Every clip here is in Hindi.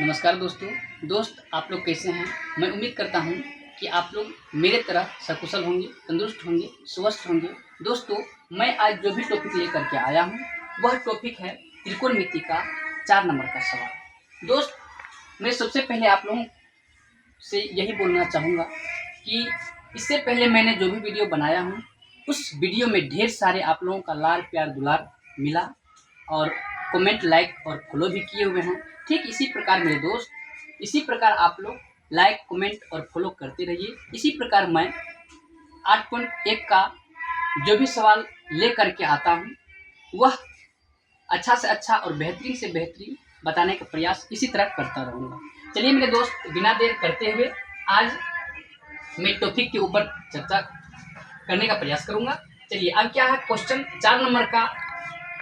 नमस्कार दोस्त आप लोग कैसे हैं। मैं उम्मीद करता हूं कि आप लोग मेरे तरह सकुशल होंगे, तंदुरुस्त होंगे, स्वस्थ होंगे। दोस्तों, मैं आज जो भी टॉपिक लेकर के आया हूं वह टॉपिक है त्रिकोणमिति का 4 नंबर का सवाल। दोस्त, मैं सबसे पहले आप लोगों से यही बोलना चाहूँगा कि इससे पहले मैंने जो भी वीडियो बनाया हूँ उस वीडियो में ढेर सारे आप लोगों का लाड़ प्यार दुलार मिला और कमेंट, लाइक और फॉलो भी किए हुए हैं। ठीक इसी प्रकार मेरे दोस्त, इसी प्रकार आप लोग लाइक, कमेंट और फॉलो करते रहिए। इसी प्रकार मैं 8.1 का जो भी सवाल ले करके आता हूँ वह अच्छा से अच्छा और बेहतरीन से बेहतरीन बताने का प्रयास इसी तरह करता रहूँगा। चलिए मेरे दोस्त, बिना देर करते हुए आज मैं टॉपिक के ऊपर चर्चा करने का प्रयास करूँगा। चलिए, अब क्या है, क्वेश्चन 4 नंबर का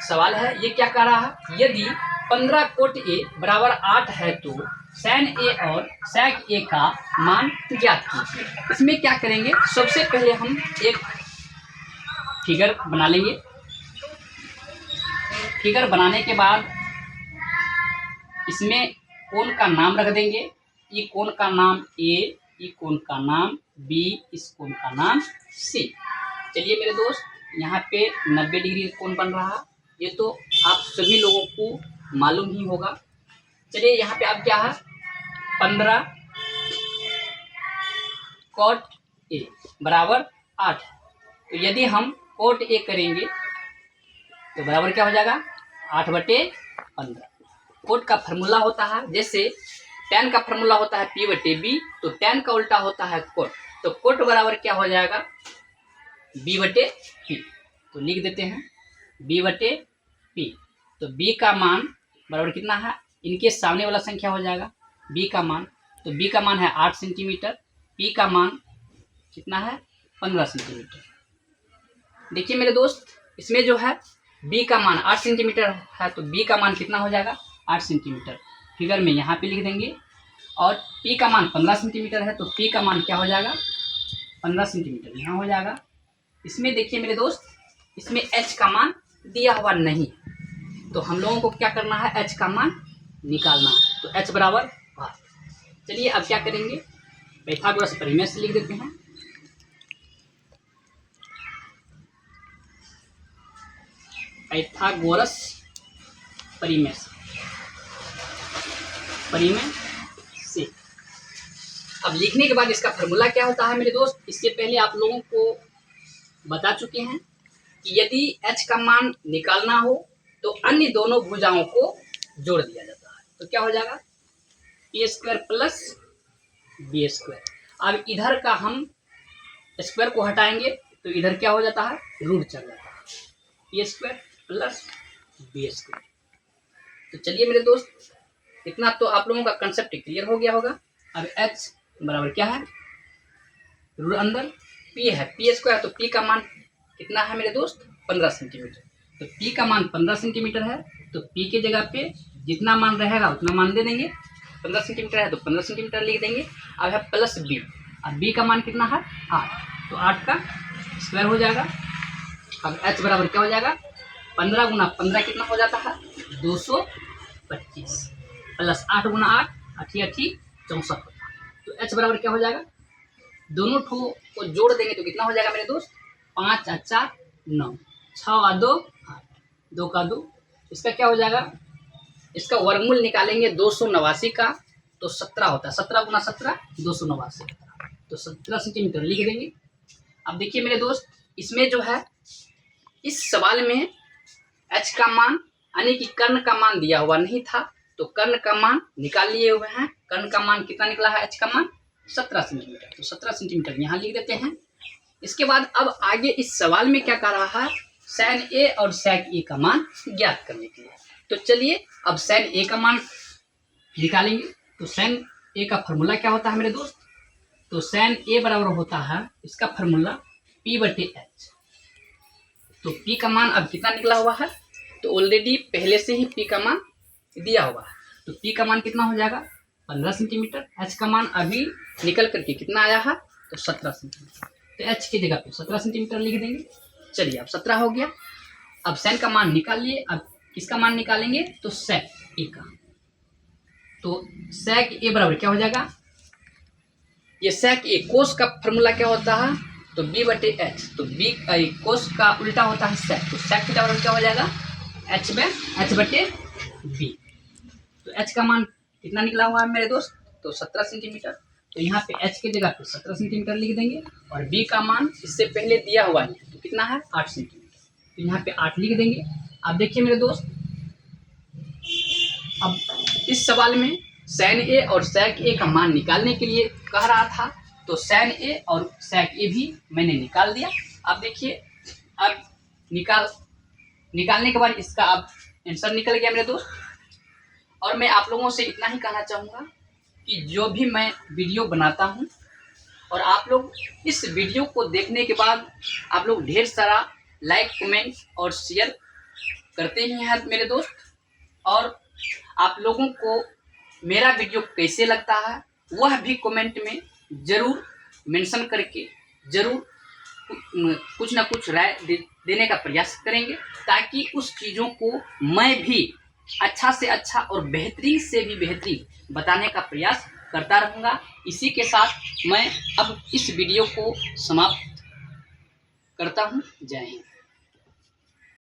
सवाल है। ये क्या कह रहा है, यदि 15 कोट ए बराबर 8 है तो sin ए और sec ए का मान ज्ञात कीजिए। इसमें क्या करेंगे, सबसे पहले हम एक फिगर बना लेंगे। फिगर बनाने के बाद इसमें कोण का नाम रख देंगे। ये कोण का नाम ए, ये कोण का नाम बी, इस कोण का नाम सी। चलिए मेरे दोस्त, यहाँ पे 90 डिग्री कोण बन रहा है, ये तो आप सभी लोगों को मालूम ही होगा। चलिए यहाँ पे अब क्या है, 15 कोट ए बराबर 8। तो यदि हम कोट ए करेंगे तो बराबर क्या हो जाएगा, 8/15। कोट का फॉर्मूला होता है, जैसे tan का फॉर्मूला होता है P/B, तो tan का उल्टा होता है कोट। तो कोट बराबर क्या हो जाएगा, B/P। तो लिख देते हैं B/P। तो B का मान बराबर कितना है, इनके सामने वाला संख्या हो जाएगा B का मान। तो B का मान है 8 सेंटीमीटर, P का मान कितना है, 15 सेंटीमीटर। देखिए मेरे दोस्त, इसमें जो है B का मान 8 सेंटीमीटर है, तो B का मान कितना हो जाएगा, 8 सेंटीमीटर। फिगर में यहाँ पे लिख देंगे। और P का मान 15 सेंटीमीटर है, तो P का मान क्या हो जाएगा, 15 सेंटीमीटर यहाँ हो जाएगा। इसमें देखिए मेरे दोस्त, इसमें H का मान दिया हुआ नहीं, तो हम लोगों को क्या करना है, H का मान निकालना है। तो H बराबर 8। चलिए अब क्या करेंगे, पाइथागोरस प्रमेय से लिख देते हैं। पाइथागोरस परिमेय से अब लिखने के बाद इसका फॉर्मूला क्या होता है मेरे दोस्त, इससे पहले आप लोगों को बता चुके हैं कि यदि h का मान निकालना हो तो अन्य दोनों भुजाओं को जोड़ दिया जाता है। तो क्या हो जाएगा, a² प्लस b²। अब इधर का हम स्क्वायर को हटाएंगे तो इधर क्या हो जाता है, रूट चल जाता है, a² प्लस b²। तो चलिए मेरे दोस्त, इतना तो आप लोगों का कंसेप्ट क्लियर हो गया होगा। अब h बराबर क्या है, रूट अंदर p है, p², तो p का मान कितना है मेरे दोस्त, 15 सेंटीमीटर। तो p का मान 15 सेंटीमीटर है, तो p के जगह पे जितना मान रहेगा उतना मान दे देंगे। 15 सेंटीमीटर है तो 15 सेंटीमीटर लिख देंगे। अब है प्लस b, अब b का मान कितना है, 8, तो 8 का स्क्वायर हो जाएगा। अब h बराबर क्या हो जाएगा, 15 गुना 15 कितना हो जाता है, 225, प्लस 8 गुना 8, 8 8 64 होता है। तो h बराबर क्या हो जाएगा, दोनों ठो को जोड़ देंगे तो कितना हो जाएगा मेरे दोस्त, 5 और 4 9, 6 और 2 8, 2 का 2। इसका क्या हो जाएगा, इसका वर्गमूल निकालेंगे 289 का, तो 17 होता है, 17 गुना 17 289, तो 17 सेंटीमीटर लिख देंगे। अब देखिए मेरे दोस्त, इसमें जो है इस सवाल में h का मान यानी कि कर्ण का मान दिया हुआ नहीं था, तो कर्ण का मान निकाल लिए हुए हैं। कर्ण का मान कितना निकला है, h का मान 17 सेंटीमीटर, तो 17 सेंटीमीटर यहाँ लिख देते हैं। इसके बाद अब आगे इस सवाल में क्या कर रहा है, sin ए और sec ए का मान ज्ञात करने के लिए। तो चलिए अब sin ए का मान निकालेंगे। तो sin ए का फॉर्मूला क्या होता है मेरे दोस्त, तो sin ए बराबर होता है, इसका फॉर्मूला P/H। तो P का मान अब कितना निकला हुआ है, तो ऑलरेडी पहले से ही P का मान दिया हुआ है, तो P का मान कितना हो जाएगा, 15 सेंटीमीटर। H का मान अभी निकल करके कितना आया है, तो 17 सेंटीमीटर। तो H की जगह पे 17 सेंटीमीटर लिख देंगे। चलिए अब 17 हो गया। अब sin का मान निकाल लिए, अब किसका मान निकालेंगे, तो sec ए का। तो sec a बराबर क्या हो जाएगा, ये sec a कोस का फॉर्मूला क्या होता है, तो b बटे h, तो b कोस का उल्टा होता है sec, तो sec थीटा बराबर क्या हो जाएगा, h बटे b। तो h का मान कितना निकला हुआ है मेरे दोस्त, तो 17 सेंटीमीटर। तो यहाँ पे h की जगह पे 17 सेंटीमीटर लिख देंगे और b का मान इससे पहले दिया हुआ है तो कितना है 8 सेंटीमीटर, तो यहाँ पे 8 लिख देंगे। अब देखिए मेरे दोस्त, अब इस सवाल में sin a और sec a का मान निकालने के लिए कह रहा था, तो sin a और sec a भी मैंने निकाल दिया। अब देखिए, अब निकालने के बाद इसका अब आंसर निकल गया मेरे दोस्त। और मैं आप लोगों से इतना ही कहना चाहूँगा कि जो भी मैं वीडियो बनाता हूँ और आप लोग इस वीडियो को देखने के बाद आप लोग ढेर सारा लाइक कमेंट और शेयर करते ही हैं मेरे दोस्त, और आप लोगों को मेरा वीडियो कैसे लगता है वह भी कमेंट में ज़रूर मेंशन करके ज़रूर कुछ ना कुछ राय देने का प्रयास करेंगे, ताकि उस चीज़ों को मैं भी अच्छा से अच्छा और बेहतरीन से भी बेहतरीन बताने का प्रयास करता रहूँगा। इसी के साथ मैं अब इस वीडियो को समाप्त करता हूँ। जय हिंद।